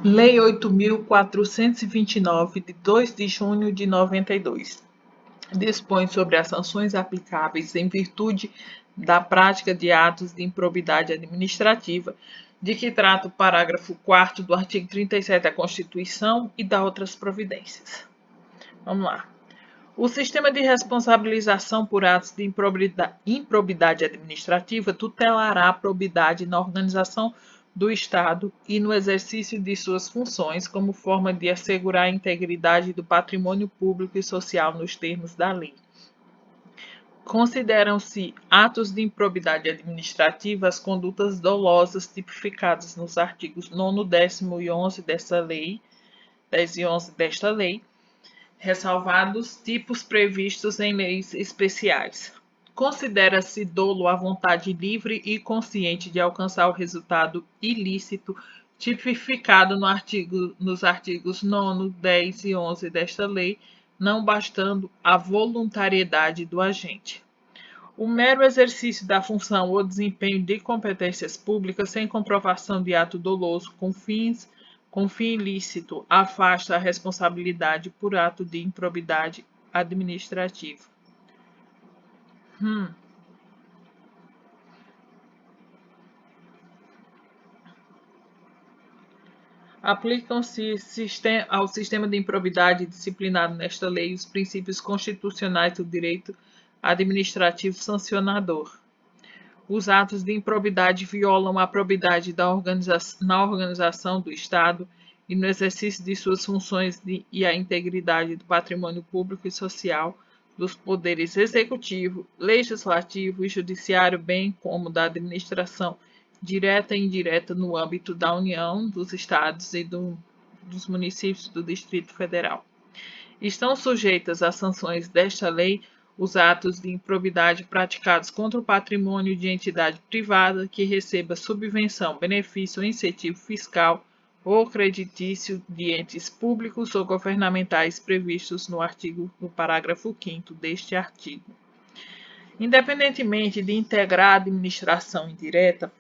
Lei 8.429, de 2 de junho de 92, dispõe sobre as sanções aplicáveis em virtude da prática de atos de improbidade administrativa, de que trata o parágrafo 4º do artigo 37 da Constituição e dá outras providências. Vamos lá. O sistema de responsabilização por atos de improbidade administrativa tutelará a probidade na organização do Estado e no exercício de suas funções como forma de assegurar a integridade do patrimônio público e social nos termos da lei. Consideram-se atos de improbidade administrativa as condutas dolosas tipificadas nos artigos 9º, 10º e 11 desta lei, 10 e 11 desta lei, ressalvados tipos previstos em leis especiais. Considera-se dolo a vontade livre e consciente de alcançar o resultado ilícito tipificado nos artigos 9º, 10 e 11 desta lei, não bastando a voluntariedade do agente. O mero exercício da função ou desempenho de competências públicas sem comprovação de ato doloso com fim ilícito afasta a responsabilidade por ato de improbidade administrativa. Aplicam-se ao sistema de improbidade disciplinado nesta lei os princípios constitucionais do direito administrativo sancionador. Os atos de improbidade violam a probidade na organização do Estado e no exercício de suas funções e a integridade do patrimônio público e social dos poderes executivo, legislativo e judiciário, bem como da administração direta e indireta no âmbito da União, dos Estados e dos municípios do Distrito Federal. Estão sujeitas às sanções desta lei os atos de improbidade praticados contra o patrimônio de entidade privada que receba subvenção, benefício ou incentivo fiscal ou creditício de entes públicos ou governamentais previstos no parágrafo 5º deste artigo. Independentemente de integrar a administração indireta,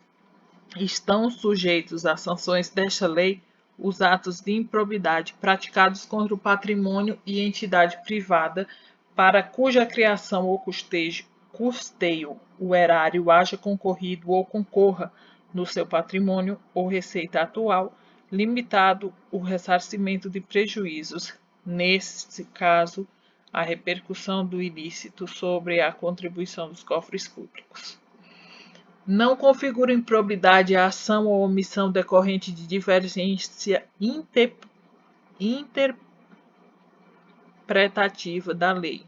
estão sujeitos às sanções desta lei os atos de improbidade praticados contra o patrimônio e entidade privada para cuja criação ou custeio o erário haja concorrido ou concorra no seu patrimônio ou receita atual, limitado o ressarcimento de prejuízos, nesse caso, a repercussão do ilícito sobre a contribuição dos cofres públicos. Não configura improbidade a ação ou omissão decorrente de divergência interpretativa da lei,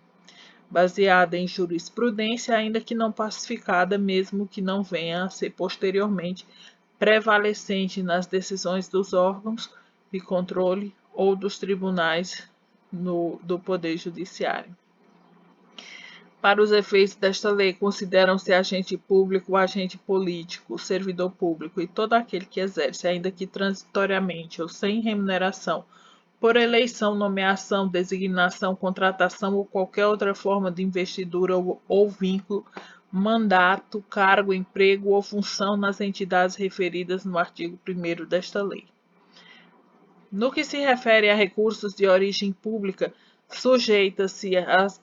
baseada em jurisprudência, ainda que não pacificada, mesmo que não venha a ser posteriormente prevalecente nas decisões dos órgãos de controle ou dos tribunais do Poder Judiciário. Para os efeitos desta lei, consideram-se agente público, agente político, servidor público e todo aquele que exerce, ainda que transitoriamente ou sem remuneração, por eleição, nomeação, designação, contratação ou qualquer outra forma de investidura ou vínculo, mandato, cargo, emprego ou função nas entidades referidas no artigo 1º desta lei. No que se refere a recursos de origem pública, sujeita-se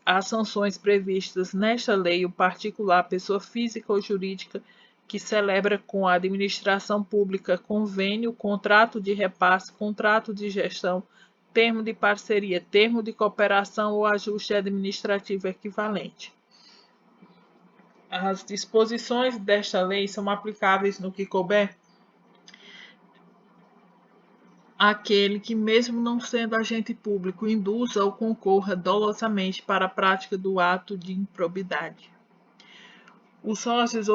às sanções previstas nesta lei o particular, pessoa física ou jurídica, que celebra com a administração pública convênio, contrato de repasse, contrato de gestão, termo de parceria, termo de cooperação ou ajuste administrativo equivalente. As disposições desta lei são aplicáveis no que couber aquele que, mesmo não sendo agente público, induza ou concorra dolosamente para a prática do ato de improbidade. Os sócios,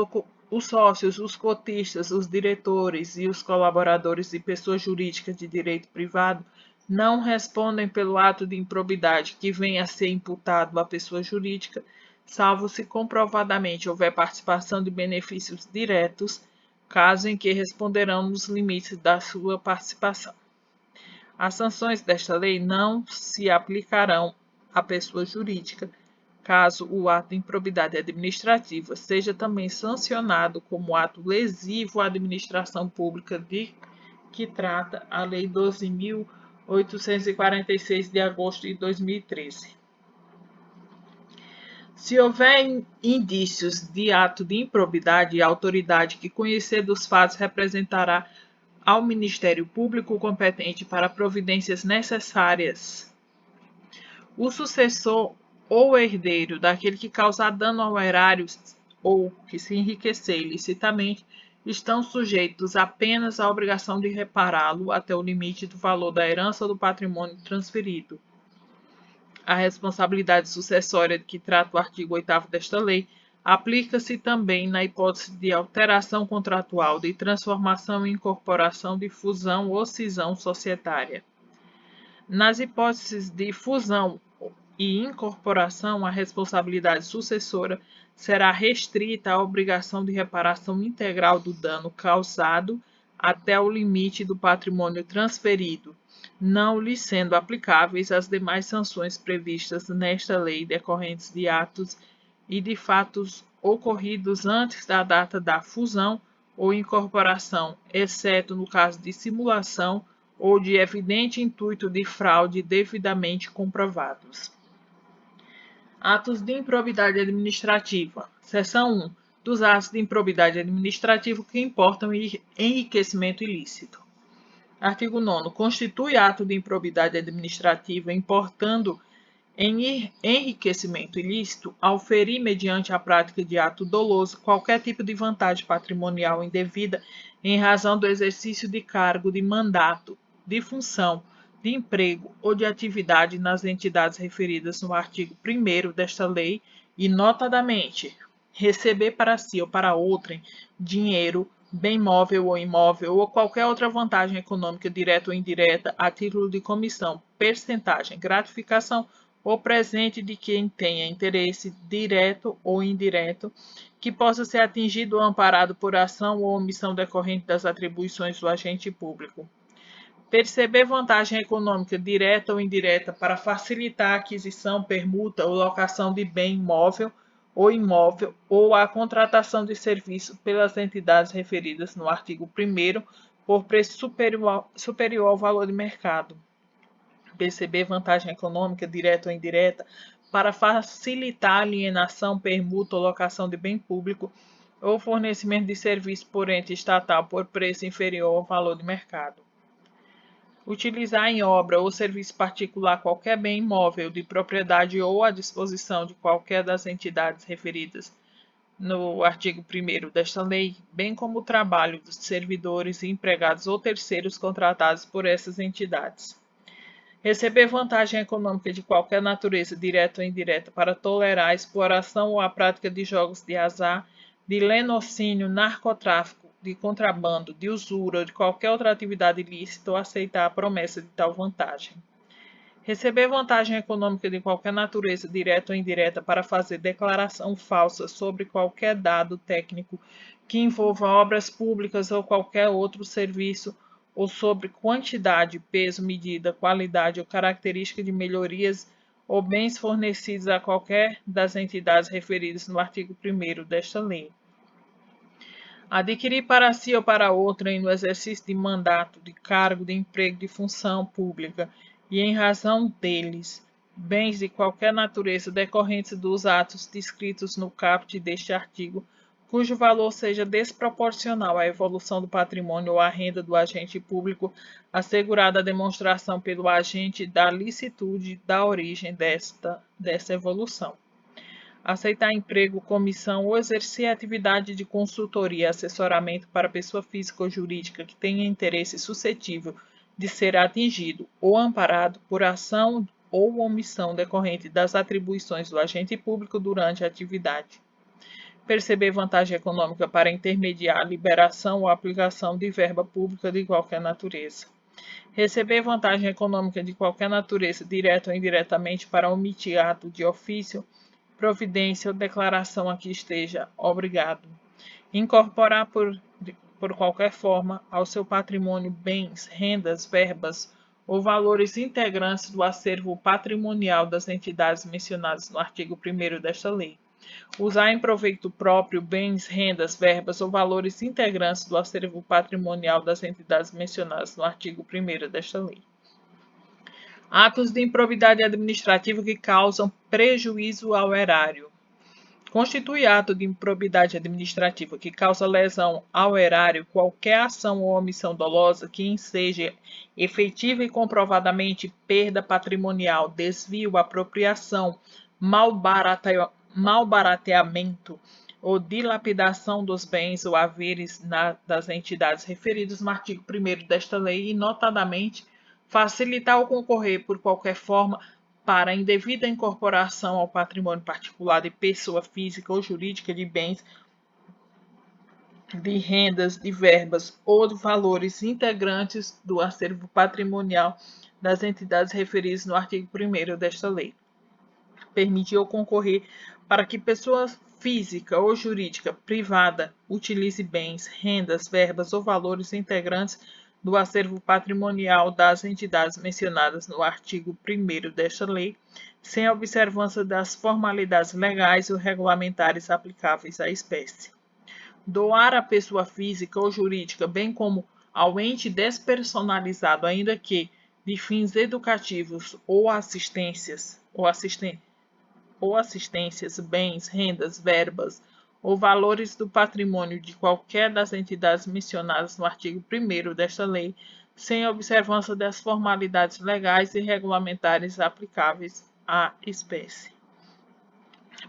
os cotistas, os diretores e os colaboradores de pessoas jurídicas de direito privado não respondem pelo ato de improbidade que venha a ser imputado à pessoa jurídica, salvo se comprovadamente houver participação de benefícios diretos, caso em que responderão nos limites da sua participação. As sanções desta lei não se aplicarão à pessoa jurídica, caso o ato de improbidade administrativa seja também sancionado como ato lesivo à administração pública de que trata a Lei 12.846 de agosto de 2013. Se houver indícios de ato de improbidade, a autoridade que conhecer dos fatos representará ao Ministério Público competente para providências necessárias. O sucessor ou herdeiro daquele que causar dano ao erário ou que se enriquecer ilicitamente estão sujeitos apenas à obrigação de repará-lo até o limite do valor da herança ou do patrimônio transferido. A responsabilidade sucessória de que trata o artigo 8º desta lei aplica-se também na hipótese de alteração contratual, de transformação e incorporação, de fusão ou cisão societária. Nas hipóteses de fusão e incorporação, a responsabilidade sucessora será restrita à obrigação de reparação integral do dano causado até o limite do patrimônio transferido, não lhe sendo aplicáveis as demais sanções previstas nesta lei decorrentes de atos e de fatos ocorridos antes da data da fusão ou incorporação, exceto no caso de simulação ou de evidente intuito de fraude devidamente comprovados. Atos de improbidade administrativa. Seção 1. Dos atos de improbidade administrativa que importam enriquecimento ilícito. Artigo 9º. Constitui ato de improbidade administrativa importando em enriquecimento ilícito ao ferir mediante a prática de ato doloso qualquer tipo de vantagem patrimonial indevida em razão do exercício de cargo, de mandato, de função, de emprego ou de atividade nas entidades referidas no artigo 1º desta lei e, notadamente, receber para si ou para outrem dinheiro, bem móvel ou imóvel ou qualquer outra vantagem econômica direta ou indireta a título de comissão, percentagem, gratificação ou presente de quem tenha interesse direto ou indireto que possa ser atingido ou amparado por ação ou omissão decorrente das atribuições do agente público. Perceber vantagem econômica direta ou indireta para facilitar a aquisição, permuta ou locação de bem móvel ou imóvel ou a contratação de serviço pelas entidades referidas no artigo 1º por preço superior ao valor de mercado. Perceber vantagem econômica direta ou indireta para facilitar a alienação, permuta ou locação de bem público ou fornecimento de serviço por ente estatal por preço inferior ao valor de mercado. Utilizar em obra ou serviço particular qualquer bem imóvel de propriedade ou à disposição de qualquer das entidades referidas no artigo 1º desta lei, bem como o trabalho dos servidores, empregados ou terceiros contratados por essas entidades. Receber vantagem econômica de qualquer natureza, direta ou indireta, para tolerar a exploração ou a prática de jogos de azar, de lenocínio, narcotráfico, de contrabando, de usura ou de qualquer outra atividade ilícita ou aceitar a promessa de tal vantagem. Receber vantagem econômica de qualquer natureza, direta ou indireta, para fazer declaração falsa sobre qualquer dado técnico que envolva obras públicas ou qualquer outro serviço, ou sobre quantidade, peso, medida, qualidade ou característica de melhorias ou bens fornecidos a qualquer das entidades referidas no artigo 1º desta lei. Adquirir para si ou para outrem no exercício de mandato, de cargo, de emprego, de função pública e em razão deles, bens de qualquer natureza decorrentes dos atos descritos no caput deste artigo, cujo valor seja desproporcional à evolução do patrimônio ou à renda do agente público, assegurada a demonstração pelo agente da licitude da origem dessa evolução. Aceitar emprego, comissão ou exercer atividade de consultoria e assessoramento para pessoa física ou jurídica que tenha interesse suscetível de ser atingido ou amparado por ação ou omissão decorrente das atribuições do agente público durante a atividade. Perceber vantagem econômica para intermediar a liberação ou aplicação de verba pública de qualquer natureza. Receber vantagem econômica de qualquer natureza, direta ou indiretamente, para omitir ato de ofício, providência ou declaração a que esteja obrigado. Incorporar por qualquer forma ao seu patrimônio bens, rendas, verbas ou valores integrantes do acervo patrimonial das entidades mencionadas no artigo 1º desta lei. Usar em proveito próprio bens, rendas, verbas ou valores integrantes do acervo patrimonial das entidades mencionadas no artigo 1º desta lei. Atos de improbidade administrativa que causam prejuízo ao erário. Constitui ato de improbidade administrativa que causa lesão ao erário qualquer ação ou omissão dolosa que enseje efetiva e comprovadamente perda patrimonial, desvio, apropriação, malbarateamento ou dilapidação dos bens ou haveres das entidades referidas no artigo 1º desta lei e, notadamente, facilitar ou concorrer por qualquer forma para a indevida incorporação ao patrimônio particular de pessoa física ou jurídica de bens, de rendas, de verbas ou de valores integrantes do acervo patrimonial das entidades referidas no artigo 1º desta lei. Permitir ou concorrer para que pessoa física ou jurídica privada utilize bens, rendas, verbas ou valores integrantes do acervo patrimonial das entidades mencionadas no artigo 1º desta lei, sem observância das formalidades legais ou regulamentares aplicáveis à espécie. Doar à pessoa física ou jurídica, bem como ao ente despersonalizado, ainda que de fins educativos ou assistências, bens, rendas, verbas ou valores do patrimônio de qualquer das entidades mencionadas no artigo 1º desta lei, sem observância das formalidades legais e regulamentares aplicáveis à espécie.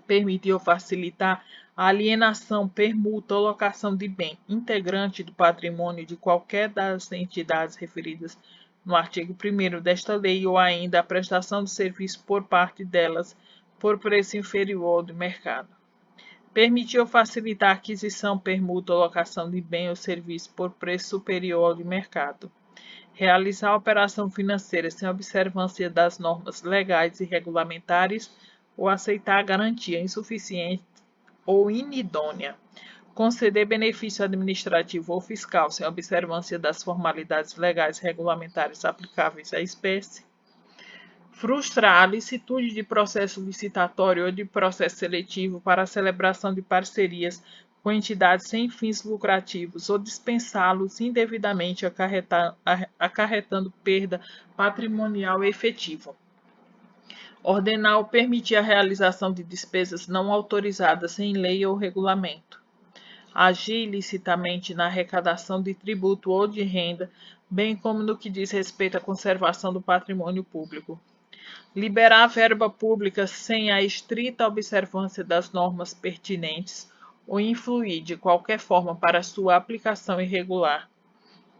Permitir ou facilitar a alienação, permuta ou locação de bem integrante do patrimônio de qualquer das entidades referidas no artigo 1º desta lei ou ainda a prestação de serviço por parte delas por preço inferior ao do mercado. Permitir ou facilitar a aquisição, permuta ou locação de bem ou serviço por preço superior ao de mercado. Realizar a operação financeira sem observância das normas legais e regulamentares ou aceitar a garantia insuficiente ou inidônea. Conceder benefício administrativo ou fiscal sem observância das formalidades legais e regulamentares aplicáveis à espécie. Frustrar a licitude de processo licitatório ou de processo seletivo para a celebração de parcerias com entidades sem fins lucrativos ou dispensá-los indevidamente, acarretando perda patrimonial efetiva. Ordenar ou permitir a realização de despesas não autorizadas em lei ou regulamento. Agir ilicitamente na arrecadação de tributo ou de renda, bem como no que diz respeito à conservação do patrimônio público. Liberar a verba pública sem a estrita observância das normas pertinentes ou influir de qualquer forma para sua aplicação irregular.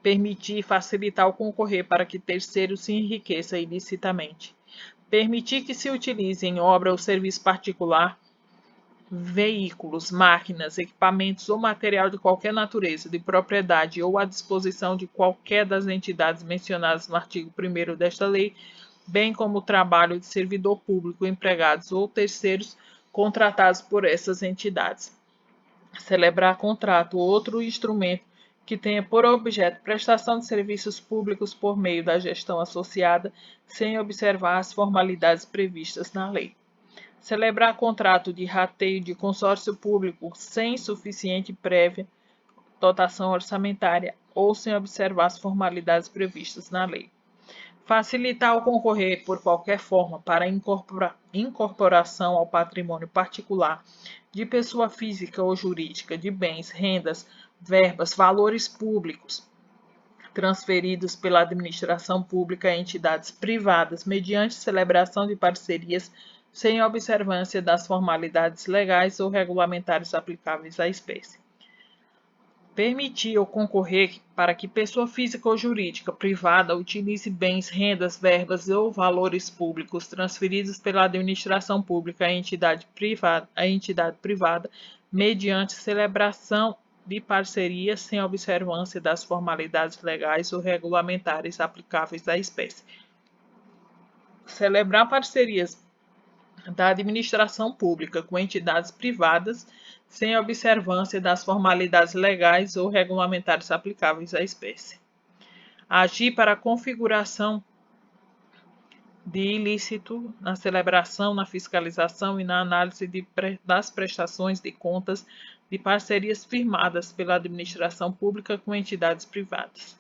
Permitir e facilitar o concorrer para que terceiro se enriqueça ilicitamente. Permitir que se utilize em obra ou serviço particular veículos, máquinas, equipamentos ou material de qualquer natureza, de propriedade ou à disposição de qualquer das entidades mencionadas no artigo 1º desta lei, bem como o trabalho de servidor público, empregados ou terceiros contratados por essas entidades. Celebrar contrato ou outro instrumento que tenha por objeto prestação de serviços públicos por meio da gestão associada, sem observar as formalidades previstas na lei. Celebrar contrato de rateio de consórcio público sem suficiente prévia dotação orçamentária ou sem observar as formalidades previstas na lei. Facilitar o concorrer por qualquer forma para a incorporação ao patrimônio particular de pessoa física ou jurídica de bens, rendas, verbas, valores públicos transferidos pela administração pública a entidades privadas mediante celebração de parcerias sem observância das formalidades legais ou regulamentares aplicáveis à espécie. Permitir ou concorrer para que pessoa física ou jurídica privada utilize bens, rendas, verbas ou valores públicos transferidos pela administração pública à entidade privada mediante celebração de parcerias sem observância das formalidades legais ou regulamentares aplicáveis à espécie. Celebrar parcerias da administração pública com entidades privadas sem observância das formalidades legais ou regulamentares aplicáveis à espécie. Agir para a configuração de ilícito na celebração, na fiscalização e na análise das prestações de contas de parcerias firmadas pela administração pública com entidades privadas.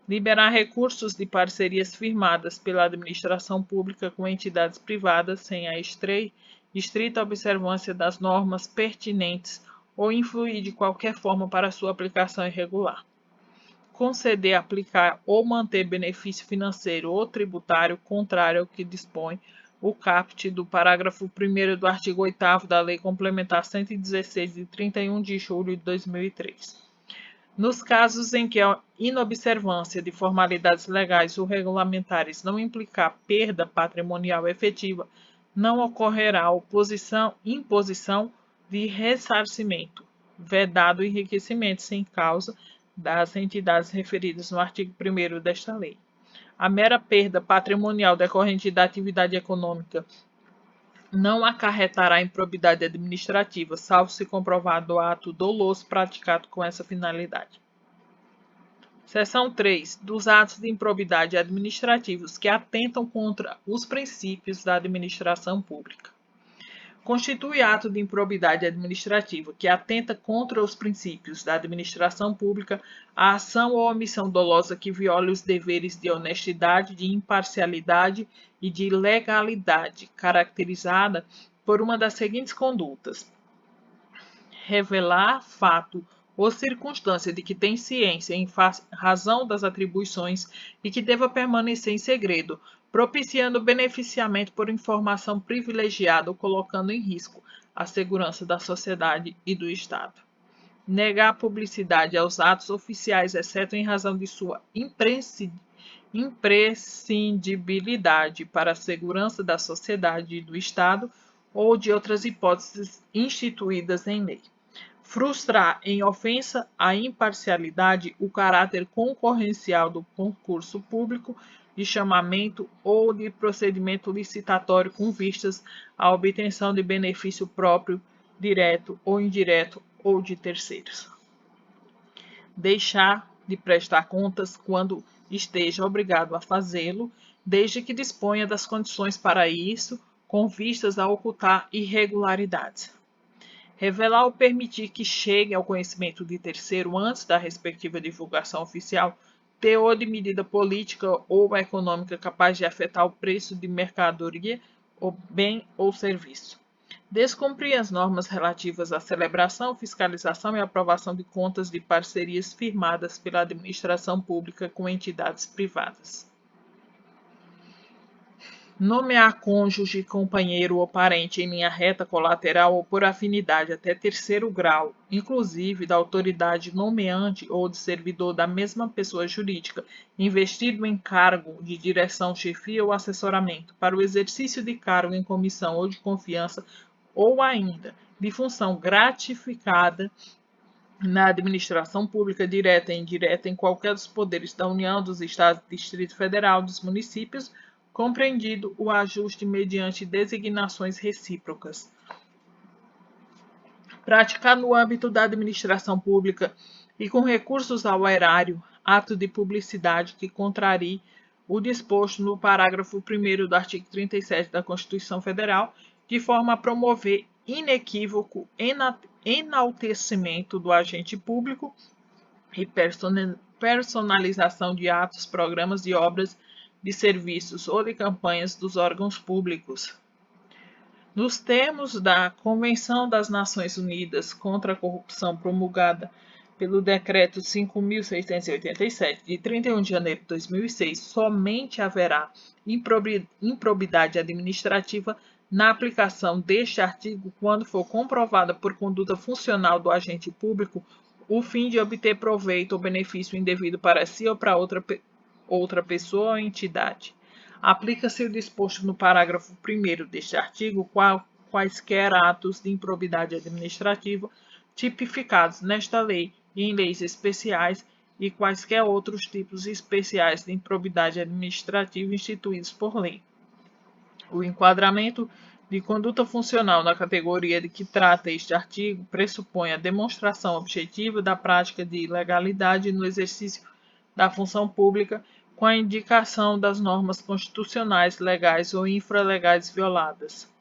Liberar recursos de parcerias firmadas pela administração pública com entidades privadas sem a estrita observância das normas pertinentes ou influir de qualquer forma para sua aplicação irregular. Conceder, aplicar ou manter benefício financeiro ou tributário contrário ao que dispõe o caput do parágrafo 1º do artigo 8º da Lei Complementar 116, de 31 de julho de 2003. Nos casos em que a inobservância de formalidades legais ou regulamentares não implicar perda patrimonial efetiva, não ocorrerá imposição de ressarcimento, vedado o enriquecimento sem causa das entidades referidas no artigo 1º desta lei. A mera perda patrimonial decorrente da atividade econômica não acarretará improbidade administrativa, salvo se comprovado o ato doloso praticado com essa finalidade. Seção 3. Dos atos de improbidade administrativos que atentam contra os princípios da administração pública. Constitui ato de improbidade administrativa que atenta contra os princípios da administração pública a ação ou omissão dolosa que viole os deveres de honestidade, de imparcialidade e de legalidade, caracterizada por uma das seguintes condutas: revelar fato ou circunstância de que tem ciência em razão das atribuições e que deva permanecer em segredo, propiciando beneficiamento por informação privilegiada ou colocando em risco a segurança da sociedade e do Estado. Negar publicidade aos atos oficiais, exceto em razão de sua imprescindibilidade para a segurança da sociedade e do Estado ou de outras hipóteses instituídas em lei. Frustrar em ofensa à imparcialidade o caráter concorrencial do concurso público de chamamento ou de procedimento licitatório com vistas à obtenção de benefício próprio, direto ou indireto ou de terceiros. Deixar de prestar contas quando esteja obrigado a fazê-lo, desde que disponha das condições para isso, com vistas a ocultar irregularidades. Revelar ou permitir que chegue ao conhecimento de terceiro antes da respectiva divulgação oficial teor de medida política ou econômica capaz de afetar o preço de mercadoria, ou bem ou serviço. Descumprir as normas relativas à celebração, fiscalização e aprovação de contas de parcerias firmadas pela administração pública com entidades privadas. Nomear cônjuge, companheiro ou parente em linha reta colateral ou por afinidade até terceiro grau, inclusive da autoridade nomeante ou de servidor da mesma pessoa jurídica, investido em cargo de direção, chefia ou assessoramento, para o exercício de cargo em comissão ou de confiança, ou ainda de função gratificada na administração pública direta e indireta em qualquer dos poderes da União, dos Estados, Distrito Federal, dos municípios, compreendido o ajuste mediante designações recíprocas. Praticar no âmbito da administração pública e com recursos ao erário, ato de publicidade que contrarie o disposto no parágrafo 1º do artigo 37 da Constituição Federal, de forma a promover inequívoco enaltecimento do agente público e personalização de atos, programas e obras de serviços ou de campanhas dos órgãos públicos. Nos termos da Convenção das Nações Unidas contra a Corrupção, promulgada pelo Decreto 5.687, de 31 de janeiro de 2006, somente haverá improbidade administrativa na aplicação deste artigo quando for comprovada por conduta funcional do agente público o fim de obter proveito ou benefício indevido para si ou para outra pessoa ou entidade. Aplica-se o disposto no parágrafo 1º deste artigo quaisquer atos de improbidade administrativa tipificados nesta lei e em leis especiais e quaisquer outros tipos especiais de improbidade administrativa instituídos por lei. O enquadramento de conduta funcional na categoria de que trata este artigo pressupõe a demonstração objetiva da prática de ilegalidade no exercício da função pública com a indicação das normas constitucionais, legais ou infralegais violadas.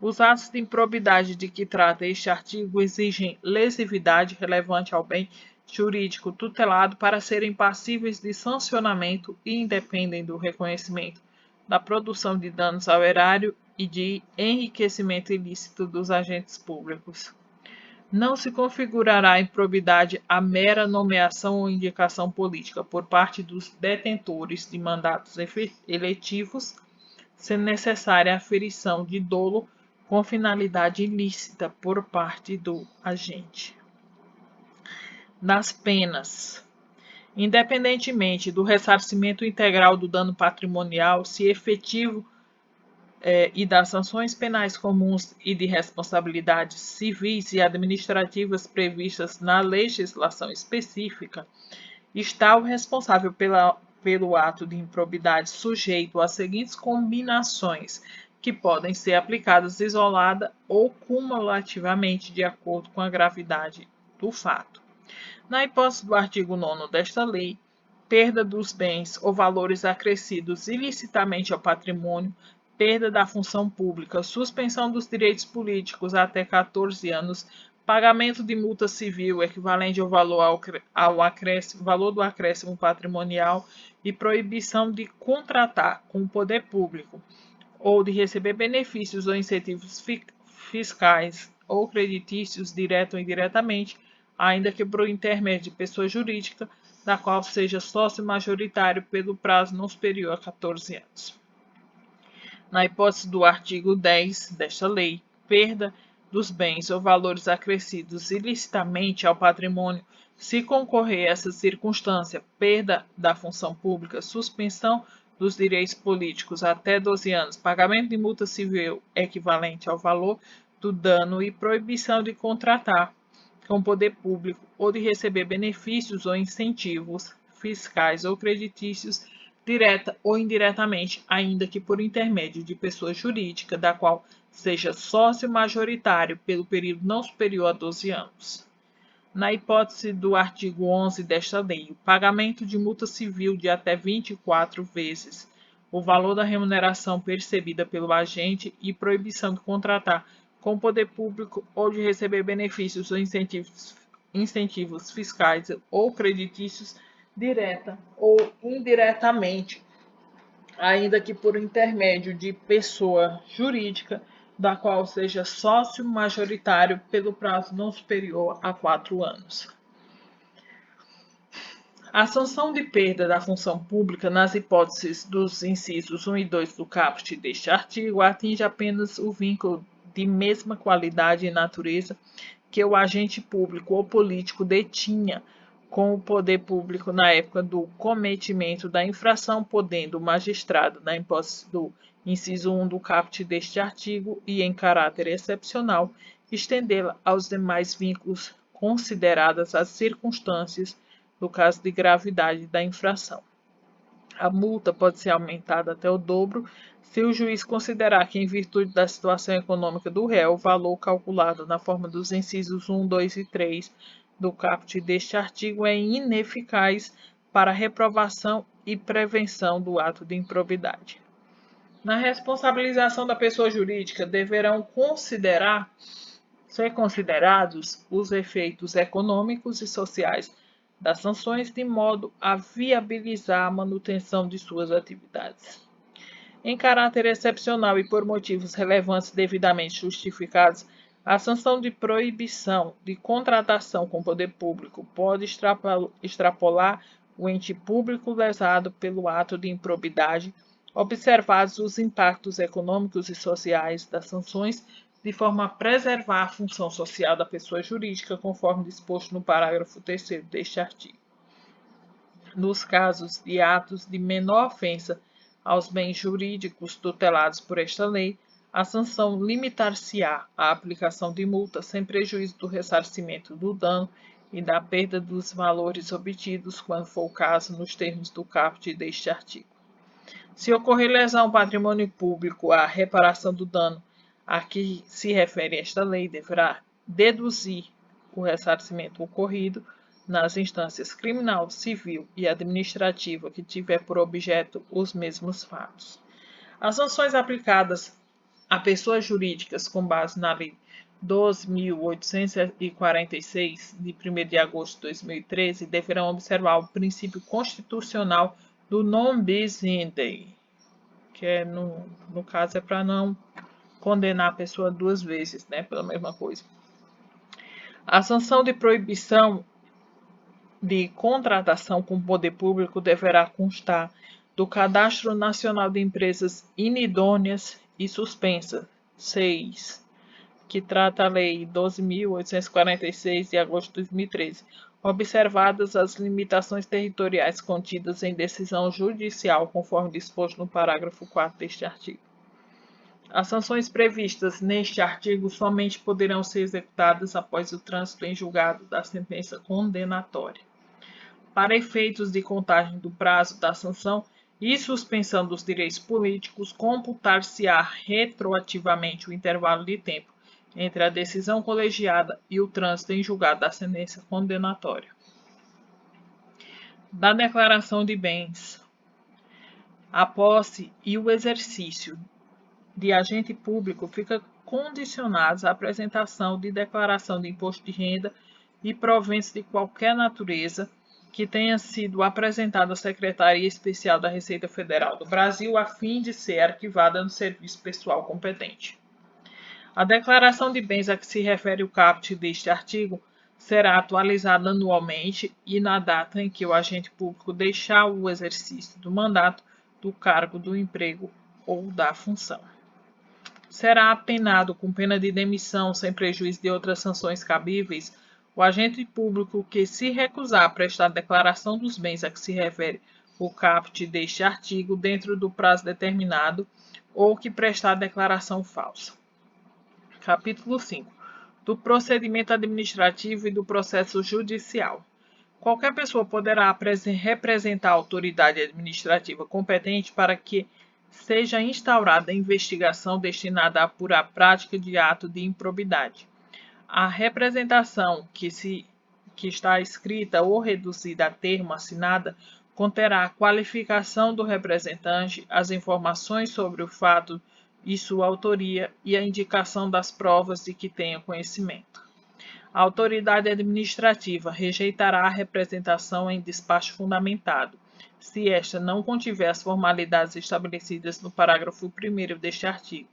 Os atos de improbidade de que trata este artigo exigem lesividade relevante ao bem jurídico tutelado para serem passíveis de sancionamento e independem do reconhecimento da produção de danos ao erário e de enriquecimento ilícito dos agentes públicos. Não se configurará improbidade a mera nomeação ou indicação política por parte dos detentores de mandatos eletivos, sendo necessária a aferição de dolo com finalidade ilícita por parte do agente. Das penas. Independentemente do ressarcimento integral do dano patrimonial, se efetivo, e das sanções penais comuns e de responsabilidades civis e administrativas previstas na legislação específica, está o responsável pelo ato de improbidade sujeito às seguintes combinações, que podem ser aplicadas isolada ou cumulativamente de acordo com a gravidade do fato. Na hipótese do artigo 9º desta lei, perda dos bens ou valores acrescidos ilicitamente ao patrimônio, perda da função pública, suspensão dos direitos políticos até 14 anos, pagamento de multa civil equivalente ao valor do acréscimo patrimonial e proibição de contratar com o poder público ou de receber benefícios ou incentivos fiscais ou creditícios, direto ou indiretamente, ainda que por intermédio de pessoa jurídica, da qual seja sócio majoritário pelo prazo não superior a 14 anos. Na hipótese do artigo 10 desta lei, perda dos bens ou valores acrescidos ilicitamente ao patrimônio, se concorrer a essa circunstância, perda da função pública, suspensão dos direitos políticos até 12 anos, pagamento de multa civil equivalente ao valor do dano e proibição de contratar com o poder público ou de receber benefícios ou incentivos fiscais ou creditícios, direta ou indiretamente, ainda que por intermédio de pessoa jurídica, da qual seja sócio majoritário pelo período não superior a 12 anos. Na hipótese do artigo 11 desta lei, o pagamento de multa civil de até 24 vezes o valor da remuneração percebida pelo agente e proibição de contratar com o poder público ou de receber benefícios ou incentivos fiscais ou creditícios direta ou indiretamente, ainda que por intermédio de pessoa jurídica, da qual seja sócio majoritário pelo prazo não superior a 4 anos. A sanção de perda da função pública, nas hipóteses dos incisos 1 e 2 do caput deste artigo, atinge apenas o vínculo de mesma qualidade e natureza que o agente público ou político detinha com o poder público na época do cometimento da infração, podendo o magistrado, na hipótese do inciso 1 do caput deste artigo e em caráter excepcional, estendê-la aos demais vínculos, consideradas as circunstâncias do caso de gravidade da infração. A multa pode ser aumentada até o dobro se o juiz considerar que, em virtude da situação econômica do réu, o valor calculado na forma dos incisos 1, 2 e 3 do caput deste artigo é ineficaz para reprovação e prevenção do ato de improbidade. Na responsabilização da pessoa jurídica, deverão ser considerados os efeitos econômicos e sociais das sanções, de modo a viabilizar a manutenção de suas atividades. Em caráter excepcional e por motivos relevantes devidamente justificados, a sanção de proibição de contratação com o poder público pode extrapolar o ente público lesado pelo ato de improbidade, observados os impactos econômicos e sociais das sanções, de forma a preservar a função social da pessoa jurídica, conforme disposto no parágrafo 3º deste artigo. Nos casos de atos de menor ofensa aos bens jurídicos tutelados por esta lei, a sanção limitar-se-á à aplicação de multa sem prejuízo do ressarcimento do dano e da perda dos valores obtidos, quando for o caso, nos termos do caput deste artigo. Se ocorrer lesão ao patrimônio público, a reparação do dano a que se refere esta lei deverá deduzir o ressarcimento ocorrido nas instâncias criminal, civil e administrativa que tiver por objeto os mesmos fatos. As sanções aplicadas a pessoas jurídicas com base na Lei 12.846, de 1º de agosto de 2013, deverão observar o princípio constitucional do non bis in idem, que no caso é para não condenar a pessoa duas vezes, né, pela mesma coisa. A sanção de proibição de contratação com o poder público deverá constar do Cadastro Nacional de Empresas Inidôneas e Suspensas, 6, que trata a Lei 12.846 de agosto de 2013, observadas as limitações territoriais contidas em decisão judicial, conforme disposto no parágrafo 4º deste artigo. As sanções previstas neste artigo somente poderão ser executadas após o trânsito em julgado da sentença condenatória. Para efeitos de contagem do prazo da sanção e suspensão dos direitos políticos, computar-se-á retroativamente o intervalo de tempo entre a decisão colegiada e o trânsito em julgado da sentença condenatória. Da declaração de bens, a posse e o exercício de agente público ficam condicionados à apresentação de declaração de imposto de renda e proventos de qualquer natureza que tenha sido apresentada à Secretaria Especial da Receita Federal do Brasil a fim de ser arquivada no serviço pessoal competente. A declaração de bens a que se refere o caput deste artigo será atualizada anualmente e na data em que o agente público deixar o exercício do mandato, do cargo, do emprego ou da função. Será apenado com pena de demissão sem prejuízo de outras sanções cabíveis o agente público que se recusar a prestar declaração dos bens a que se refere o caput deste artigo dentro do prazo determinado ou que prestar declaração falsa. Capítulo 5. Do procedimento administrativo e do processo judicial. Qualquer pessoa poderá representar a autoridade administrativa competente para que seja instaurada a investigação destinada a apurar a prática de ato de improbidade. A representação que está escrita ou reduzida a termo assinada conterá a qualificação do representante, as informações sobre o fato e sua autoria e a indicação das provas de que tenha conhecimento. A autoridade administrativa rejeitará a representação em despacho fundamentado, se esta não contiver as formalidades estabelecidas no parágrafo 1º deste artigo.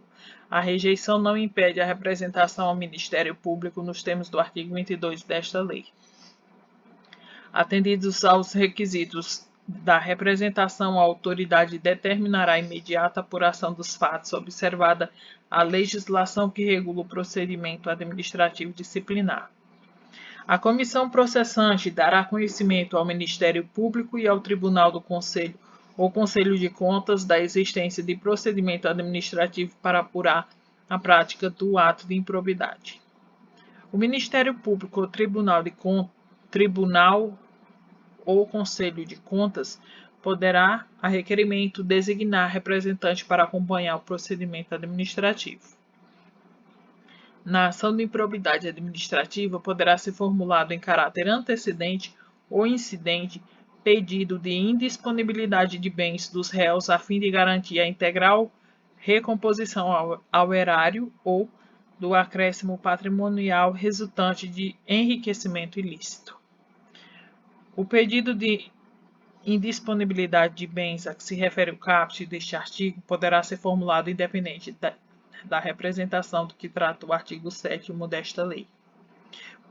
A rejeição não impede a representação ao Ministério Público nos termos do artigo 22 desta lei. Atendidos aos requisitos da representação, a autoridade determinará a imediata apuração dos fatos, observada a legislação que regula o procedimento administrativo disciplinar. A comissão processante dará conhecimento ao Ministério Público e ao Tribunal do Conselho ou Conselho de Contas da existência de procedimento administrativo para apurar a prática do ato de improbidade. O Ministério Público ou Tribunal ou Conselho de Contas poderá, a requerimento, designar representante para acompanhar o procedimento administrativo. Na ação de improbidade administrativa, poderá ser formulado em caráter antecedente ou incidente pedido de indisponibilidade de bens dos réus a fim de garantir a integral recomposição ao erário ou do acréscimo patrimonial resultante de enriquecimento ilícito. O pedido de indisponibilidade de bens a que se refere o caput deste artigo poderá ser formulado independente da representação do que trata o artigo 7º desta lei.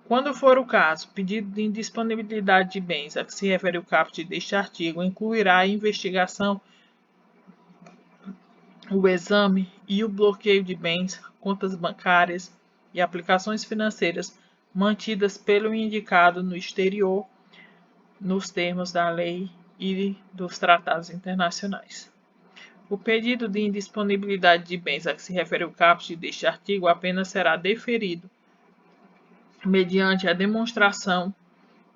Quando for o caso, o pedido de indisponibilidade de bens a que se refere o caput deste artigo incluirá a investigação, o exame e o bloqueio de bens, contas bancárias e aplicações financeiras mantidas pelo indicado no exterior, nos termos da lei e dos tratados internacionais. O pedido de indisponibilidade de bens a que se refere o caput deste artigo apenas será deferido mediante a demonstração,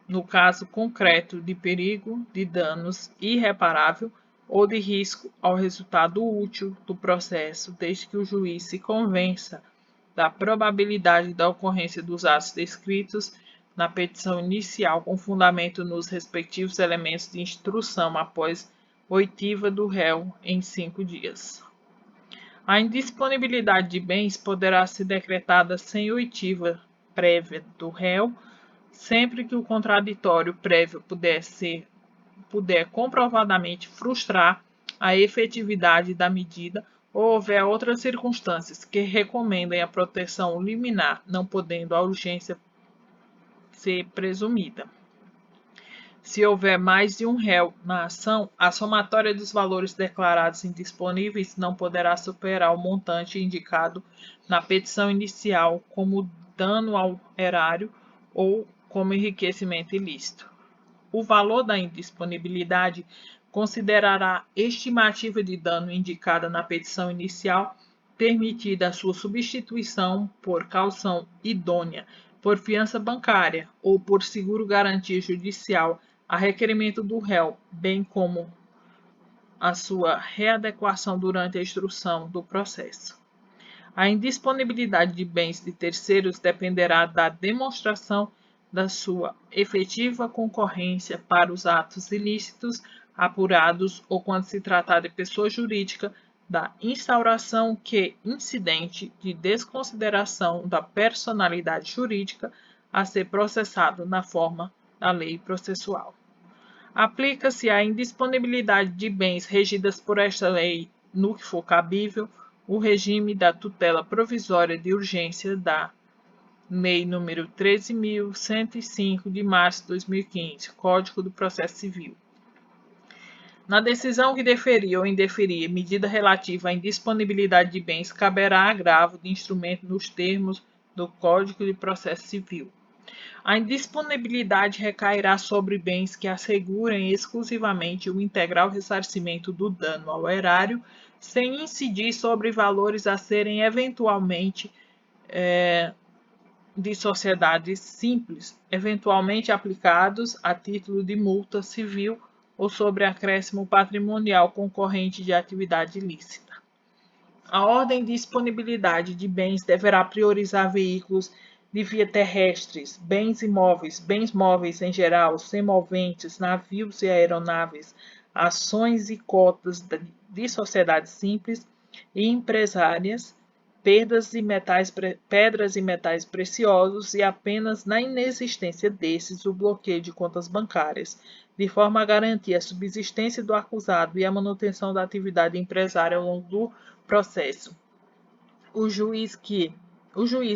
no caso concreto, de perigo de danos irreparável ou de risco ao resultado útil do processo, desde que o juiz se convença da probabilidade da ocorrência dos atos descritos na petição inicial com fundamento nos respectivos elementos de instrução após oitiva do réu em 5 dias. A indisponibilidade de bens poderá ser decretada sem oitiva prévia do réu, sempre que o contraditório prévio puder comprovadamente frustrar a efetividade da medida ou houver outras circunstâncias que recomendem a proteção liminar, não podendo a urgência ser presumida. Se houver mais de um réu na ação, a somatória dos valores declarados indisponíveis não poderá superar o montante indicado na petição inicial como dano ao erário ou como enriquecimento ilícito. O valor da indisponibilidade considerará a estimativa de dano indicada na petição inicial, permitida a sua substituição por caução idônea, por fiança bancária ou por seguro-garantia judicial a requerimento do réu, bem como a sua readequação durante a instrução do processo. A indisponibilidade de bens de terceiros dependerá da demonstração da sua efetiva concorrência para os atos ilícitos apurados ou, quando se tratar de pessoa jurídica, da instauração que incidente de desconsideração da personalidade jurídica a ser processado na forma da lei processual. Aplica-se a indisponibilidade de bens regidas por esta lei, no que for cabível, o regime da tutela provisória de urgência da Lei nº 13.105, de março de 2015, Código do Processo Civil. Na decisão que deferir ou indeferir medida relativa à indisponibilidade de bens, caberá agravo de instrumento nos termos do Código de Processo Civil. A indisponibilidade recairá sobre bens que assegurem exclusivamente o integral ressarcimento do dano ao erário, sem incidir sobre valores a serem eventualmente de sociedades simples, eventualmente aplicados a título de multa civil ou sobre acréscimo patrimonial concorrente de atividade ilícita. A ordem de disponibilidade de bens deverá priorizar veículos de via terrestres, bens imóveis, bens móveis em geral, semoventes, navios e aeronaves, ações e cotas de sociedades simples e empresárias, pedras e metais preciosos e apenas na inexistência desses o bloqueio de contas bancárias, de forma a garantir a subsistência do acusado e a manutenção da atividade empresária ao longo do processo. O juiz,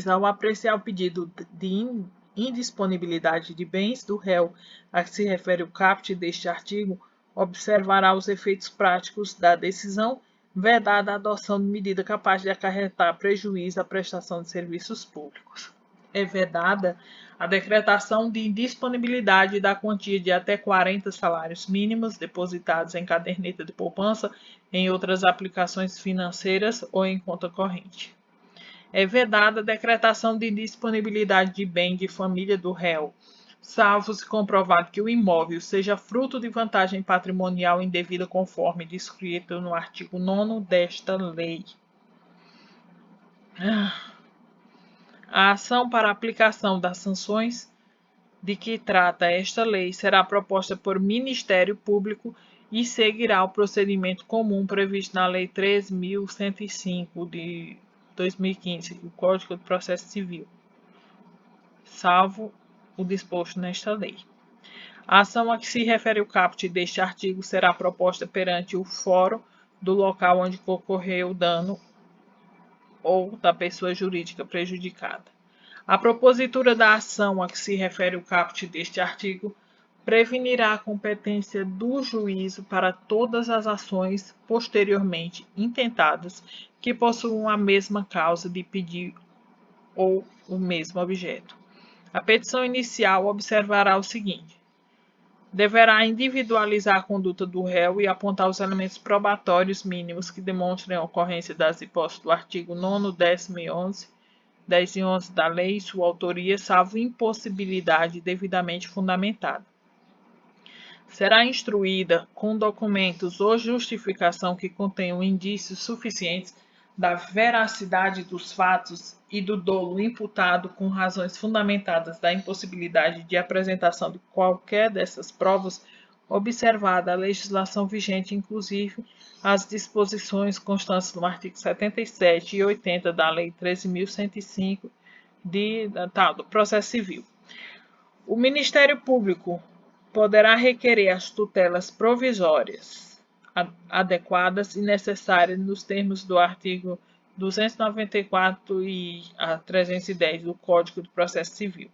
ao apreciar o pedido de indisponibilidade de bens do réu a que se refere o caput deste artigo, observará os efeitos práticos da decisão, vedada a adoção de medida capaz de acarretar prejuízo à prestação de serviços públicos. É vedada a decretação de indisponibilidade da quantia de até 40 salários mínimos depositados em caderneta de poupança, em outras aplicações financeiras ou em conta corrente. É vedada a decretação de indisponibilidade de bem de família do réu, salvo se comprovado que o imóvel seja fruto de vantagem patrimonial indevida conforme descrito no artigo 9º desta lei. A ação para aplicação das sanções de que trata esta lei será proposta por Ministério Público e seguirá o procedimento comum previsto na Lei 13.105 de 2015, o Código de Processo Civil, salvo o disposto nesta lei. A ação a que se refere o caput deste artigo será proposta perante o fórum do local onde ocorreu o dano ou da pessoa jurídica prejudicada. A propositura da ação a que se refere o caput deste artigo prevenirá a competência do juízo para todas as ações posteriormente intentadas que possuam a mesma causa de pedir ou o mesmo objeto. A petição inicial observará o seguinte: deverá individualizar a conduta do réu e apontar os elementos probatórios mínimos que demonstrem a ocorrência das hipóteses do artigo 9º, 10º e 10 e 11 da lei e sua autoria, salvo impossibilidade devidamente fundamentada. Será instruída com documentos ou justificação que contenham indícios suficientes da veracidade dos fatos e do dolo imputado com razões fundamentadas da impossibilidade de apresentação de qualquer dessas provas, observada a legislação vigente, inclusive as disposições constantes no artigo 77 e 80 da Lei 13.105 do Processo Civil. O Ministério Público poderá requerer as tutelas provisórias adequadas e necessárias nos termos do artigo 294 e 310 do Código do Processo Civil.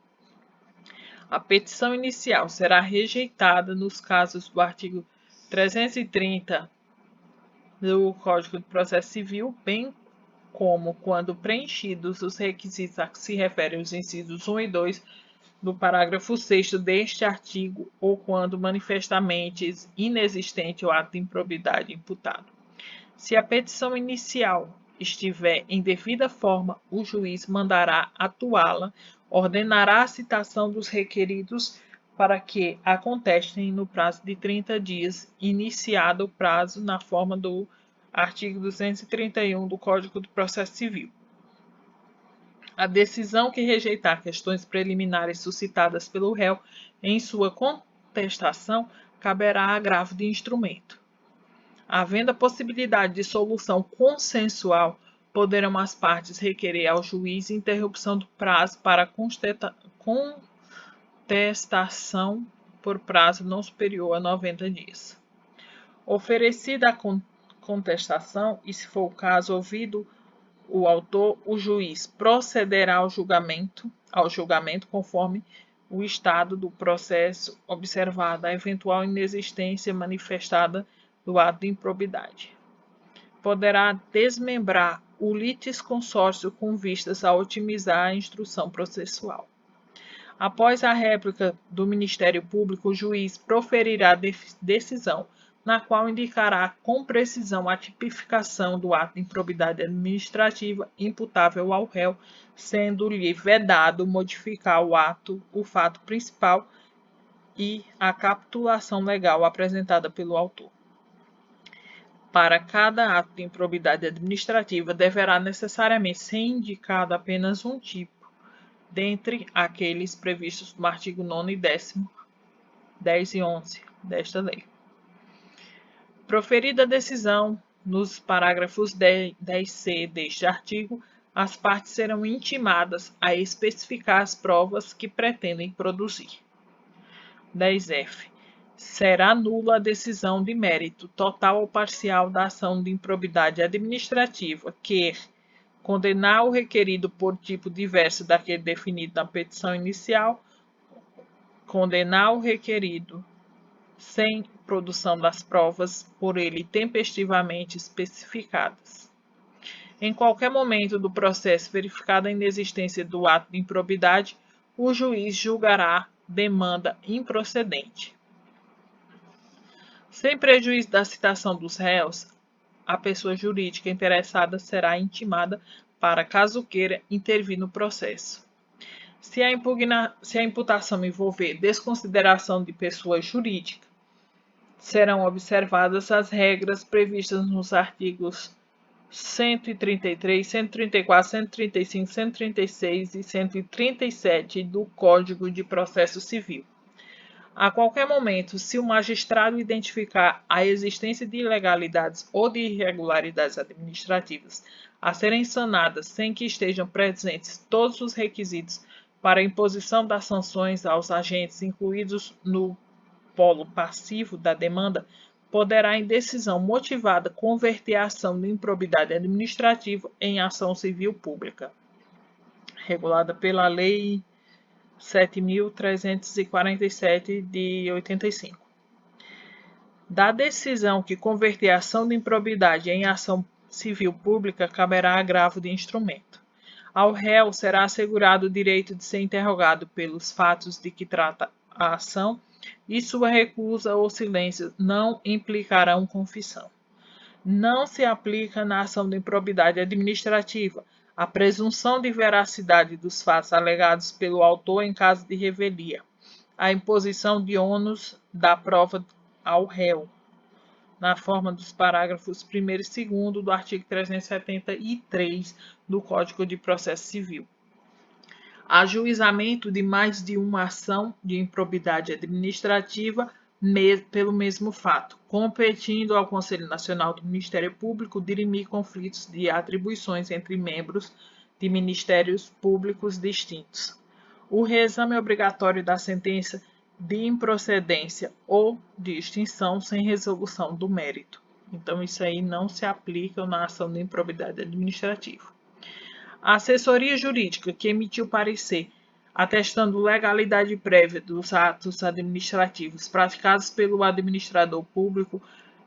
A petição inicial será rejeitada nos casos do artigo 330 do Código do Processo Civil, bem como quando preenchidos os requisitos a que se referem os incisos 1 e 2 do parágrafo 6º deste artigo ou quando manifestamente inexistente o ato de improbidade imputado. Se a petição inicial estiver em devida forma, o juiz mandará atuá-la, ordenará a citação dos requeridos para que a contestem no prazo de 30 dias, iniciado o prazo na forma do artigo 231 do Código do Processo Civil. A decisão que rejeitar questões preliminares suscitadas pelo réu em sua contestação caberá agravo de instrumento. Havendo a possibilidade de solução consensual, poderão as partes requerer ao juiz interrupção do prazo para contestação por prazo não superior a 90 dias. Oferecida a contestação, e se for o caso, ouvido o autor, o juiz procederá ao julgamento conforme o estado do processo, observada a eventual inexistência manifestada do ato de improbidade. Poderá desmembrar o litisconsórcio com vistas a otimizar a instrução processual. Após a réplica do Ministério Público, o juiz proferirá decisão, na qual indicará com precisão a tipificação do ato de improbidade administrativa imputável ao réu, sendo-lhe vedado modificar o fato principal e a capitulação legal apresentada pelo autor. Para cada ato de improbidade administrativa, deverá necessariamente ser indicado apenas um tipo, dentre aqueles previstos no artigo 9º e 10 e 11 desta lei. Proferida a decisão, nos parágrafos 10c deste artigo, as partes serão intimadas a especificar as provas que pretendem produzir. 10f. Será nula a decisão de mérito, total ou parcial da ação de improbidade administrativa que condenar o requerido por tipo diverso daquele definido na petição inicial, condenar o requerido sem produção das provas por ele tempestivamente especificadas. Em qualquer momento do processo verificada a inexistência do ato de improbidade, o juiz julgará demanda improcedente. Sem prejuízo da citação dos réus, a pessoa jurídica interessada será intimada para, caso queira, intervir no processo. Se a imputação envolver desconsideração de pessoa jurídica, serão observadas as regras previstas nos artigos 133, 134, 135, 136 e 137 do Código de Processo Civil. A qualquer momento, se o magistrado identificar a existência de ilegalidades ou de irregularidades administrativas a serem sanadas sem que estejam presentes todos os requisitos para a imposição das sanções aos agentes incluídos no polo passivo da demanda, poderá, em decisão motivada, converter a ação de improbidade administrativa em ação civil pública, regulada pela Lei 7.347 de 85. Da decisão que converter a ação de improbidade em ação civil pública, caberá agravo de instrumento. Ao réu será assegurado o direito de ser interrogado pelos fatos de que trata a ação e sua recusa ou silêncio não implicarão confissão. Não se aplica na ação de improbidade administrativa a presunção de veracidade dos fatos alegados pelo autor em caso de revelia, a imposição de ônus da prova ao réu, na forma dos parágrafos 1º e 2º do artigo 373 do Código de Processo Civil. Ajuizamento de mais de uma ação de improbidade administrativa pelo mesmo fato, competindo ao Conselho Nacional do Ministério Público dirimir conflitos de atribuições entre membros de ministérios públicos distintos. O reexame obrigatório da sentença de improcedência ou de extinção sem resolução do mérito. Então, isso aí não se aplica na ação de improbidade administrativa. A assessoria jurídica que emitiu parecer atestando legalidade prévia dos atos administrativos praticados pelo administrador público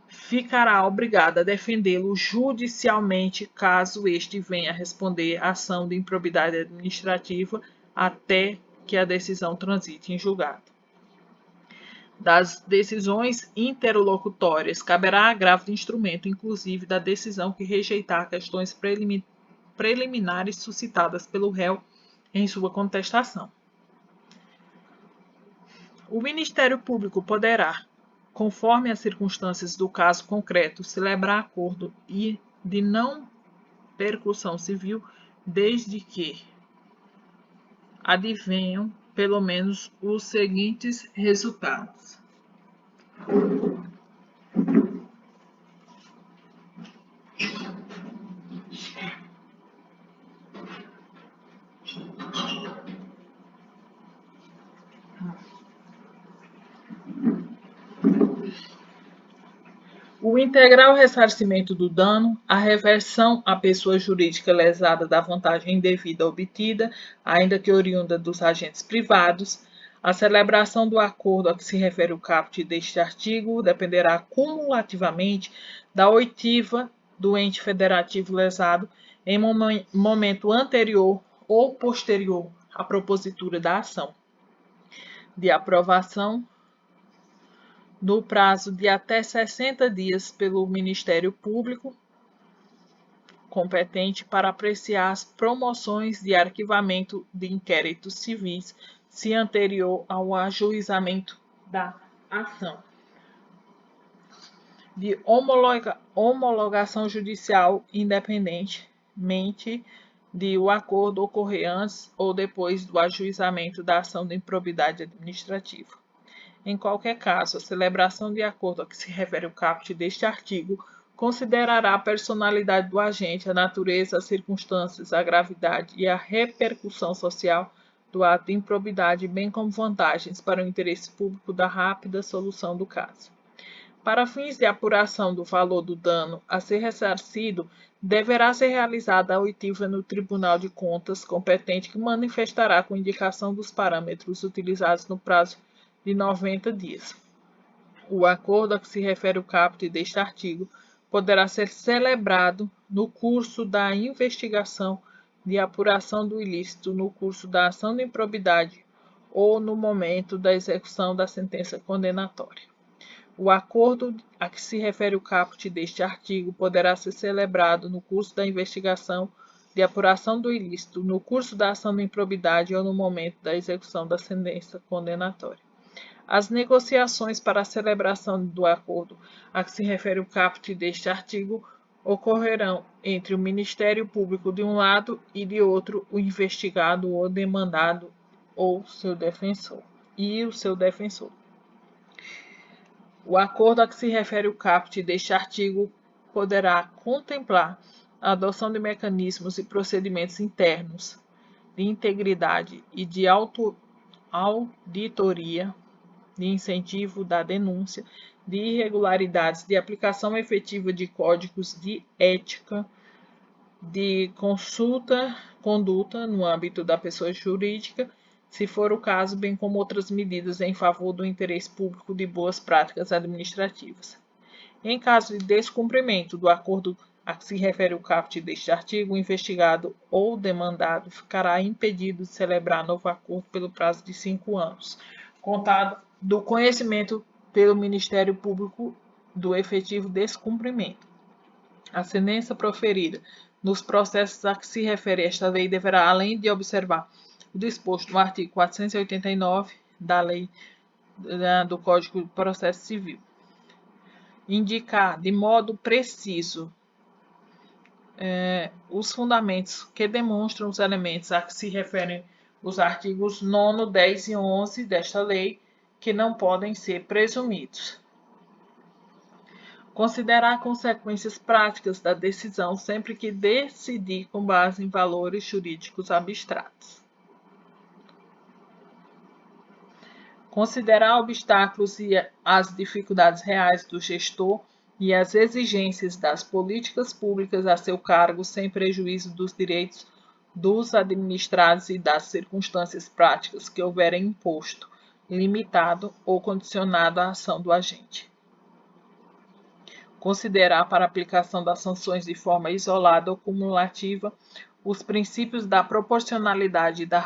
ficará obrigada a defendê-lo judicialmente caso este venha a responder à ação de improbidade administrativa até que a decisão transite em julgado. Das decisões interlocutórias, caberá agravo de instrumento, inclusive da decisão que rejeitar questões preliminares suscitadas pelo réu em sua contestação. O Ministério Público poderá, conforme as circunstâncias do caso concreto, celebrar acordo de não percussão civil, desde que advenham pelo menos os seguintes resultados. O integral ressarcimento do dano, a reversão à pessoa jurídica lesada da vantagem indevida obtida, ainda que oriunda dos agentes privados, a celebração do acordo a que se refere o caput deste artigo dependerá cumulativamente da oitiva do ente federativo lesado em momento anterior ou posterior à propositura da ação, de aprovação no prazo de até 60 dias pelo Ministério Público competente para apreciar as promoções de arquivamento de inquéritos civis, se anterior ao ajuizamento da ação. De homologação judicial independentemente de o acordo ocorrer antes ou depois do ajuizamento da ação de improbidade administrativa. Em qualquer caso, a celebração de acordo a que se refere o caput deste artigo considerará a personalidade do agente, a natureza, as circunstâncias, a gravidade e a repercussão social do ato de improbidade, bem como vantagens para o interesse público da rápida solução do caso. Para fins de apuração do valor do dano a ser ressarcido, deverá ser realizada a oitiva no Tribunal de Contas competente, que manifestará com indicação dos parâmetros utilizados no prazo de 90 dias. O acordo a que se refere o caput deste artigo poderá ser celebrado no curso da investigação de apuração do ilícito, no curso da ação de improbidade ou no momento da execução da sentença condenatória. O acordo a que se refere o caput deste artigo poderá ser celebrado no curso da investigação de apuração do ilícito, no curso da ação de improbidade ou no momento da execução da sentença condenatória. As negociações para a celebração do acordo a que se refere o caput deste artigo ocorrerão entre o Ministério Público de um lado e de outro o investigado ou demandado ou seu defensor o seu defensor. O acordo a que se refere o caput deste artigo poderá contemplar a adoção de mecanismos e procedimentos internos de integridade e de auditoria, de incentivo da denúncia, de irregularidades, de aplicação efetiva de códigos de ética, de conduta no âmbito da pessoa jurídica, se for o caso, bem como outras medidas em favor do interesse público de boas práticas administrativas. Em caso de descumprimento do acordo a que se refere o caput deste artigo, o investigado ou demandado ficará impedido de celebrar novo acordo pelo prazo de 5 anos, contado do conhecimento pelo Ministério Público do efetivo descumprimento. A sentença proferida nos processos a que se refere esta lei deverá, além de observar o disposto no artigo 489 da Lei do Código de Processo Civil, indicar de modo preciso os fundamentos que demonstram os elementos a que se referem os artigos 9º, 10 e 11 desta lei, que não podem ser presumidos. Considerar consequências práticas da decisão sempre que decidir com base em valores jurídicos abstratos. Considerar obstáculos e as dificuldades reais do gestor e as exigências das políticas públicas a seu cargo, sem prejuízo dos direitos dos administrados e das circunstâncias práticas que houverem imposto, limitado ou condicionado a ação do agente. Considerar para a aplicação das sanções de forma isolada ou cumulativa os princípios da proporcionalidade e da